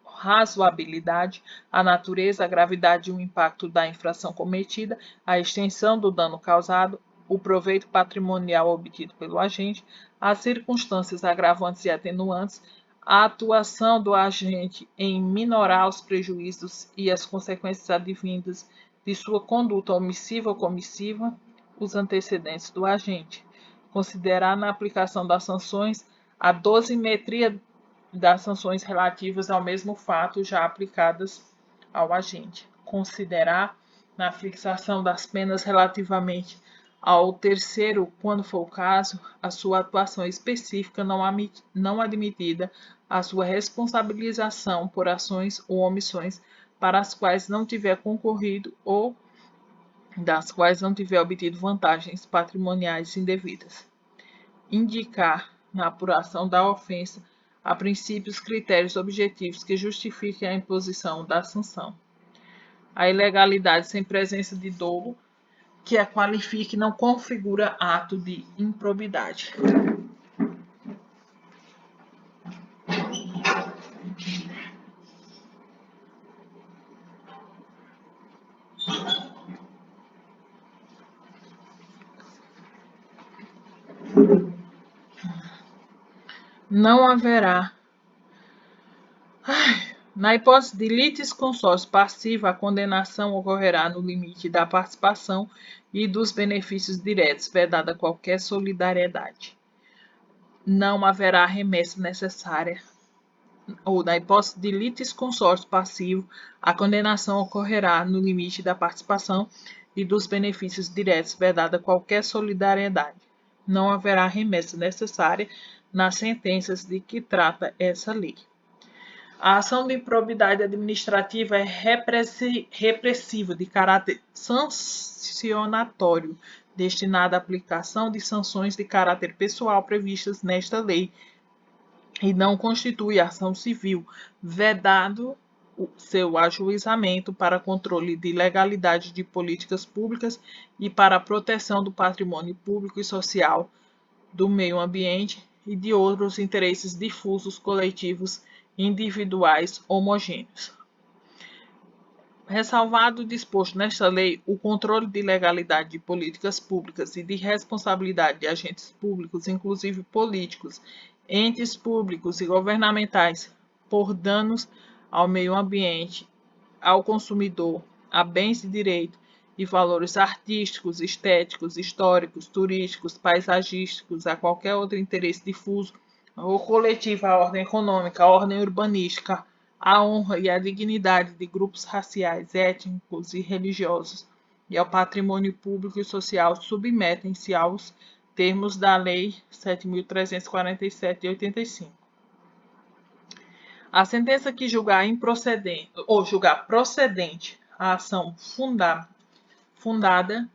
razoabilidade, a natureza, a gravidade e o impacto da infração cometida, a extensão do dano causado, o proveito patrimonial obtido pelo agente, as circunstâncias agravantes e atenuantes, a atuação do agente em minorar os prejuízos e as consequências advindas de sua conduta omissiva ou comissiva, os antecedentes do agente. Considerar na aplicação das sanções a dosimetria das sanções relativas ao mesmo fato já aplicadas ao agente. Considerar na fixação das penas relativamente ao terceiro, quando for o caso, a sua atuação específica não admitida, a sua responsabilização por ações ou omissões para as quais não tiver concorrido ou das quais não tiver obtido vantagens patrimoniais indevidas. Indicar, na apuração da ofensa, a princípios, critérios objetivos que justifiquem a imposição da sanção. A ilegalidade sem presença de dolo, que a qualifique, não configura ato de improbidade. Não haverá. Na hipótese de litisconsórcio passiva, a condenação ocorrerá no limite da participação e dos benefícios diretos, vedada qualquer solidariedade. Não haverá remessa necessária. Ou, na hipótese de litisconsórcio passivo, a condenação ocorrerá no limite da participação e dos benefícios diretos, vedada qualquer solidariedade. Não haverá remessa necessária nas sentenças de que trata essa lei. A ação de improbidade administrativa é repressiva, de caráter sancionatório, destinada à aplicação de sanções de caráter pessoal previstas nesta lei e não constitui ação civil, vedado o seu ajuizamento para controle de legalidade de políticas públicas e para a proteção do patrimônio público e social, do meio ambiente e de outros interesses difusos, coletivos, individuais, homogêneos. Ressalvado o disposto nesta lei, o controle de legalidade de políticas públicas e de responsabilidade de agentes públicos, inclusive políticos, entes públicos e governamentais, por danos ao meio ambiente, ao consumidor, a bens de direito e valores artísticos, estéticos, históricos, turísticos, paisagísticos, a qualquer outro interesse difuso ou coletivo, à ordem econômica, à ordem urbanística, à honra e à dignidade de grupos raciais, étnicos e religiosos e ao patrimônio público e social submetem-se aos termos da Lei 7.347 de 85. A sentença que julgar improcedente ou julgar procedente a ação fundada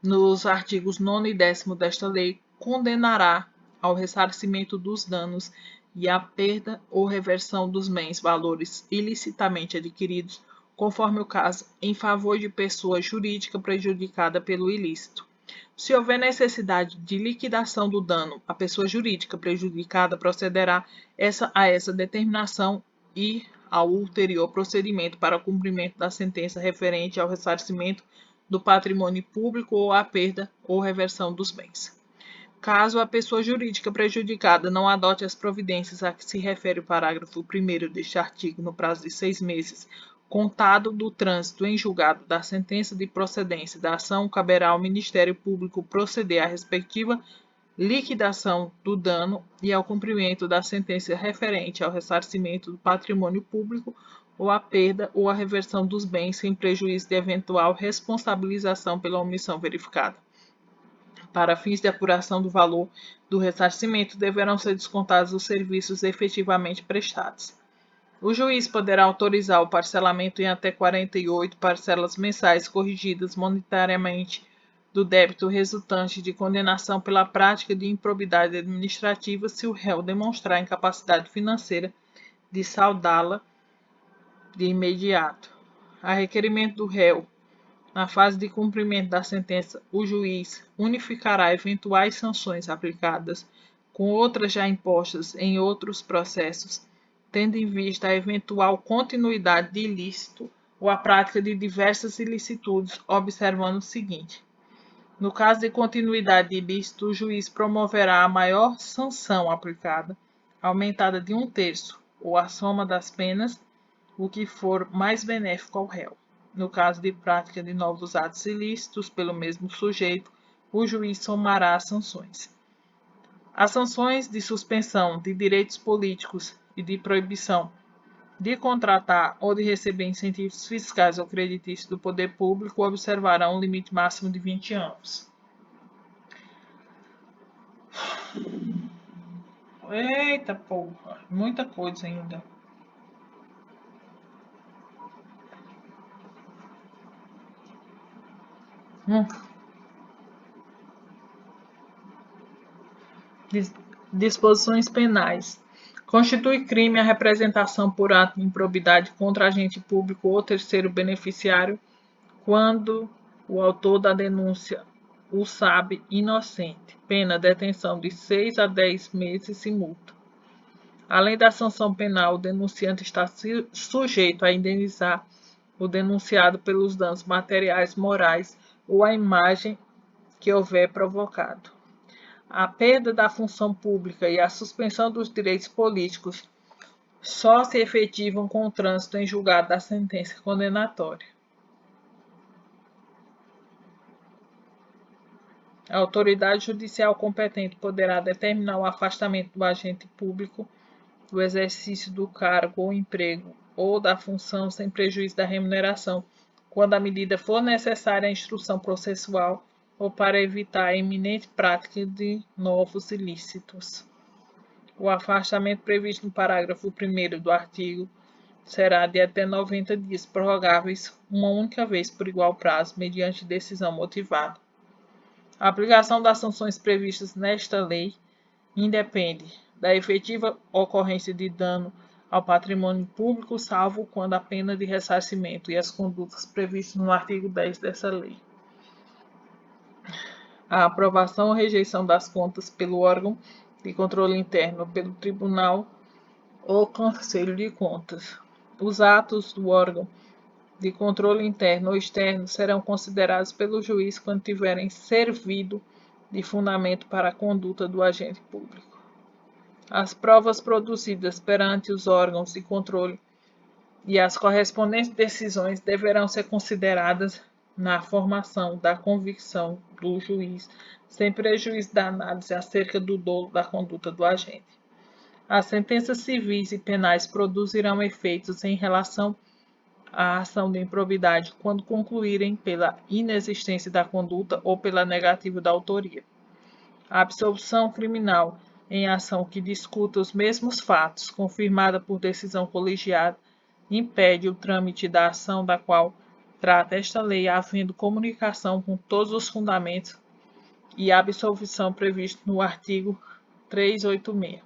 nos artigos 9º e 10º desta lei condenará ao ressarcimento dos danos e à perda ou reversão dos bens, valores ilicitamente adquiridos, conforme o caso, em favor de pessoa jurídica prejudicada pelo ilícito. Se houver necessidade de liquidação do dano, a pessoa jurídica prejudicada procederá a essa determinação e ao ulterior procedimento para o cumprimento da sentença referente ao ressarcimento do patrimônio público ou à perda ou reversão dos bens. Caso a pessoa jurídica prejudicada não adote as providências a que se refere o parágrafo 1º deste artigo no prazo de 6 meses, contado do trânsito em julgado da sentença de procedência da ação, caberá ao Ministério Público proceder à respectiva liquidação do dano e ao cumprimento da sentença referente ao ressarcimento do patrimônio público ou à perda ou à reversão dos bens sem prejuízo de eventual responsabilização pela omissão verificada. Para fins de apuração do valor do ressarcimento, deverão ser descontados os serviços efetivamente prestados. O juiz poderá autorizar o parcelamento em até 48 parcelas mensais corrigidas monetariamente do débito resultante de condenação pela prática de improbidade administrativa se o réu demonstrar incapacidade financeira de saldá-la de imediato. A requerimento do réu, na fase de cumprimento da sentença, o juiz unificará eventuais sanções aplicadas com outras já impostas em outros processos, tendo em vista a eventual continuidade de ilícito ou a prática de diversas ilicitudes, observando o seguinte: no caso de continuidade de ilícito, o juiz promoverá a maior sanção aplicada, aumentada de 1/3, ou a soma das penas, o que for mais benéfico ao réu. No caso de prática de novos atos ilícitos pelo mesmo sujeito, o juiz somará as sanções. As sanções de suspensão de direitos políticos e de proibição de contratar ou de receber incentivos fiscais ou creditícios do poder público observarão um limite máximo de 20 anos. Eita porra, muita coisa ainda. Disposições penais. Constitui crime a representação por ato de improbidade contra agente público ou terceiro beneficiário quando o autor da denúncia o sabe inocente. Pena detenção de 6 a 10 meses e multa. Além da sanção penal, o denunciante está sujeito a indenizar o denunciado pelos danos materiais, morais ou a imagem que houver provocado. A perda da função pública e a suspensão dos direitos políticos só se efetivam com o trânsito em julgado da sentença condenatória. A autoridade judicial competente poderá determinar o afastamento do agente público do exercício do cargo ou emprego ou da função sem prejuízo da remuneração, quando a medida for necessária à instrução processual ou para evitar a iminente prática de novos ilícitos. O afastamento previsto no parágrafo 1º do artigo será de até 90 dias, prorrogáveis uma única vez por igual prazo, mediante decisão motivada. A aplicação das sanções previstas nesta lei independe da efetiva ocorrência de dano ao patrimônio público, salvo quando a pena de ressarcimento e as condutas previstas no artigo 10 dessa lei. A aprovação ou rejeição das contas pelo órgão de controle interno ou pelo Tribunal ou Conselho de Contas. Os atos do órgão de controle interno ou externo serão considerados pelo juiz quando tiverem servido de fundamento para a conduta do agente público. As provas produzidas perante os órgãos de controle e as correspondentes decisões deverão ser consideradas na formação da convicção do juiz, sem prejuízo da análise acerca do dolo da conduta do agente. As sentenças civis e penais produzirão efeitos em relação à ação de improbidade quando concluírem pela inexistência da conduta ou pela negativa da autoria. A absolução criminal em ação que discuta os mesmos fatos, confirmada por decisão colegiada, impede o trâmite da ação da qual trata esta lei, havendo comunicação com todos os fundamentos e absolvição previsto no artigo 386.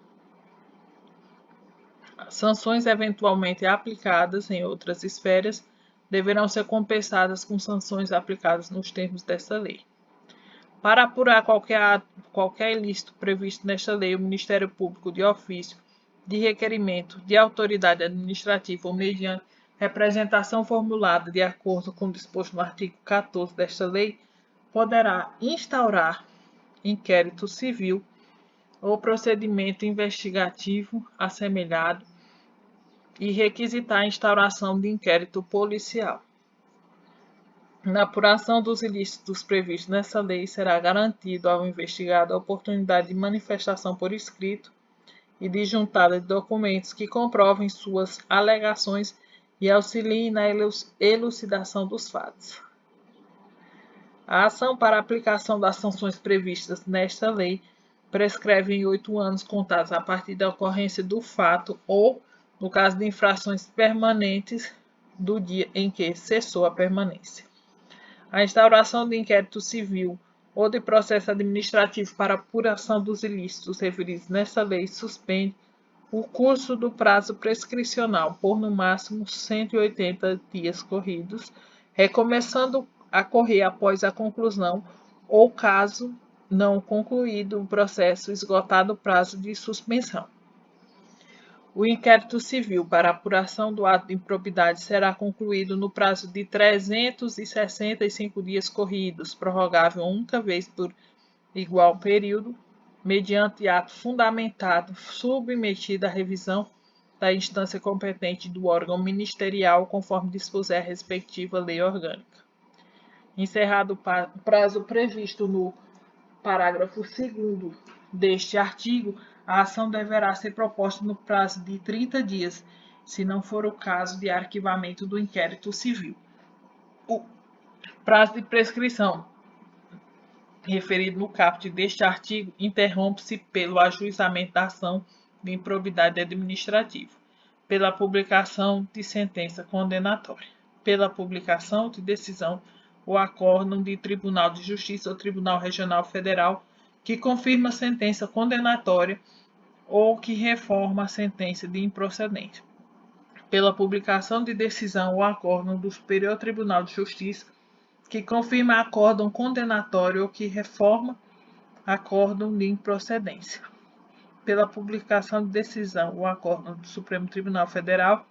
Sanções eventualmente aplicadas em outras esferas deverão ser compensadas com sanções aplicadas nos termos desta lei. Para apurar qualquer ilícito previsto nesta lei, o Ministério Público, de ofício, de requerimento, de autoridade administrativa ou mediante representação formulada de acordo com o disposto no artigo 14 desta lei, poderá instaurar inquérito civil ou procedimento investigativo assemelhado e requisitar a instauração de inquérito policial. Na apuração dos ilícitos previstos nessa lei, será garantido ao investigado a oportunidade de manifestação por escrito e de juntada de documentos que comprovem suas alegações e auxiliem na elucidação dos fatos. A ação para aplicação das sanções previstas nesta lei prescreve em 8 anos contados a partir da ocorrência do fato ou, no caso de infrações permanentes, do dia em que cessou a permanência. A instauração de inquérito civil ou de processo administrativo para apuração dos ilícitos referidos nesta lei suspende o curso do prazo prescricional por no máximo 180 dias corridos, recomeçando a correr após a conclusão ou, caso não concluído o processo, esgotado o prazo de suspensão. O inquérito civil para apuração do ato de improbidade será concluído no prazo de 365 dias corridos, prorrogável uma vez por igual período, mediante ato fundamentado, submetido à revisão da instância competente do órgão ministerial, conforme dispuser a respectiva lei orgânica. Encerrado o prazo previsto no parágrafo 2º deste artigo, a ação deverá ser proposta no prazo de 30 dias, se não for o caso de arquivamento do inquérito civil. O prazo de prescrição referido no caput deste artigo interrompe-se pelo ajuizamento da ação de improbidade administrativa, pela publicação de sentença condenatória, pela publicação de decisão ou acórdão de Tribunal de Justiça ou Tribunal Regional Federal que confirma a sentença condenatória ou que reforma a sentença de improcedência, pela publicação de decisão ou acórdão do Superior Tribunal de Justiça que confirma acórdão condenatório ou que reforma acórdão de improcedência, pela publicação de decisão ou acórdão do Supremo Tribunal Federal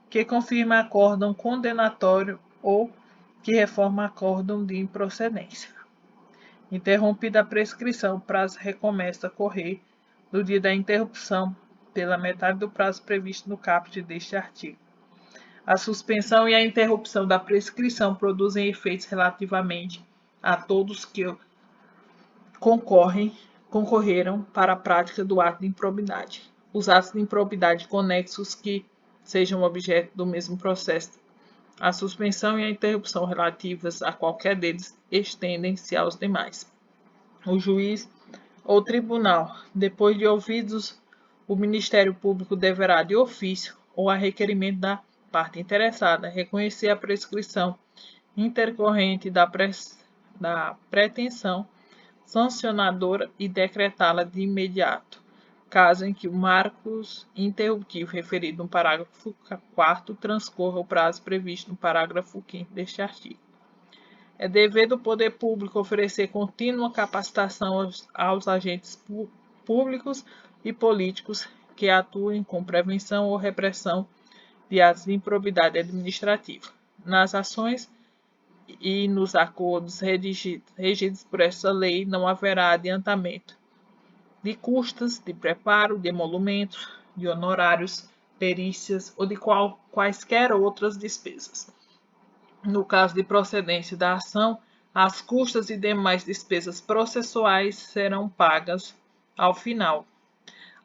que confirma acórdão condenatório ou que reforma acórdão de improcedência. Interrompida a prescrição, o prazo recomeça a correr no dia da interrupção pela metade do prazo previsto no caput deste artigo. A suspensão e a interrupção da prescrição produzem efeitos relativamente a todos que concorreram para a prática do ato de improbidade. Os atos de improbidade conexos que sejam objeto do mesmo processo. A suspensão e a interrupção relativas a qualquer deles estendem-se aos demais. O juiz ou tribunal, depois de ouvidos o Ministério Público, deverá, de ofício ou a requerimento da parte interessada, reconhecer a prescrição intercorrente da pretensão sancionadora e decretá-la de imediato, caso em que o marcos interruptivo referido no parágrafo 4º transcorra o prazo previsto no parágrafo 5º deste artigo. É dever do poder público oferecer contínua capacitação aos agentes públicos e políticos que atuem com prevenção ou repressão de atos de improbidade administrativa. Nas ações e nos acordos regidos por esta lei, não haverá adiantamento de custas, de preparo, de emolumentos, de honorários, perícias ou de quaisquer outras despesas. No caso de procedência da ação, as custas e demais despesas processuais serão pagas ao final.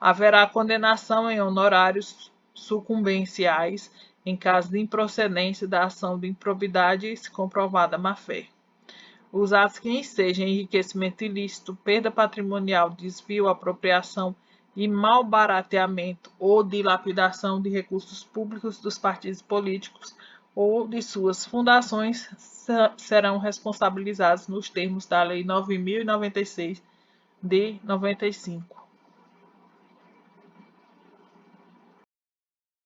Haverá condenação em honorários sucumbenciais em caso de improcedência da ação de improbidade se comprovada má-fé. Os atos que ensejam enriquecimento ilícito, perda patrimonial, desvio, apropriação e malbarateamento ou dilapidação de recursos públicos dos partidos políticos ou de suas fundações serão responsabilizados nos termos da Lei 9.096 de 95.